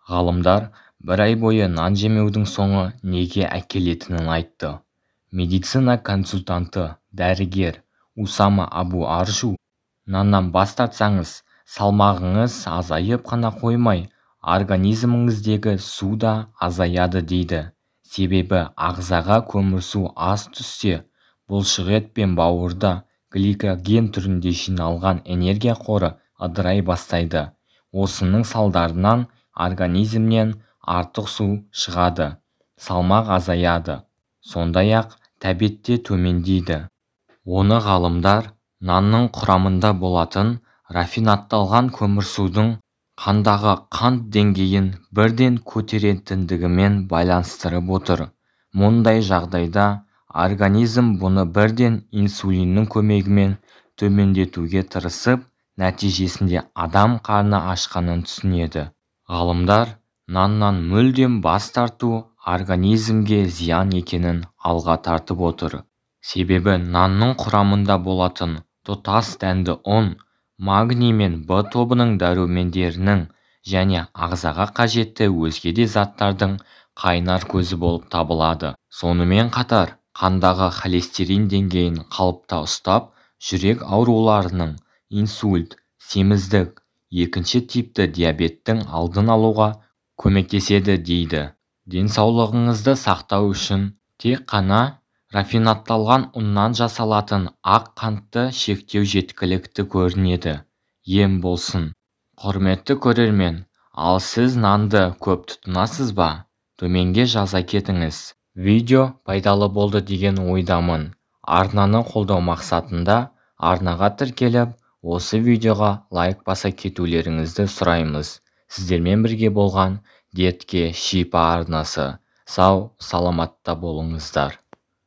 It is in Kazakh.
Ғалымдар бір ай бойы нан жемеудің соңы неге әкелетінін айтты. Медицина консультанты, дәрігер Усама Абу Аржу, наннан бас тартсаңыз, салмағыңыз азайып қана қоймай, организміңіздегі су да азаяды дейді. Себебі ағзаға көмірсу аз түссе, бұлшықет пен бауырда гликоген түрінде жиналған энергия қоры ыдырай бастайды. Осының салдарынан организмнен артық су шығады, салмақ азаяды, сондай-ақ тәбет те төмендейді. Оны ғалымдар нанның құрамында болатын рафинатталған көмірсудың қандағы қант деңгейін бірден көтеретіндігімен байланыстырып отыр. Мұндай жағдайда организм бұны бірден инсулиннің көмегімен төмендетуге тырысып, нәтижесінде адам қарны ашқанын түсінеді. Ғалымдар наннан мүлдем бас тарту организмге зиян екенін алға тартып отыр. Себебі нанның құрамында болатын тұтас дәнді ұн, магний мен В тобының дәрумендерінің және ағзаға қажетті өзге де заттардың қайнар көзі болып табылады. Сонымен қатар, қандағы холестерин деңгейін қалыпта ұстап, жүрек ауруларының, инсульт, семіздік, екінші типті диабеттің алдын алуға көмектеседі дейді. Денсаулығыңызды сақтау үшін тек қана рафинатталған ұннан жасалатын ақ қантты шектеу жеткілікті көрінеді. Ем болсын. Құрметті көрермен, ал сіз нанды көп тұтынасыз ба? Төменге жаза кетіңіз. Видео пайдалы болды деген ойдамын. Арнаны қолдау мақсатында арнаға тіркеліп, осы видеоға лайк баса кетулеріңізді сұраймыз. Сіздермен бірге болған Дертке шипа арнасы. Сау, саламатта болыңыздар.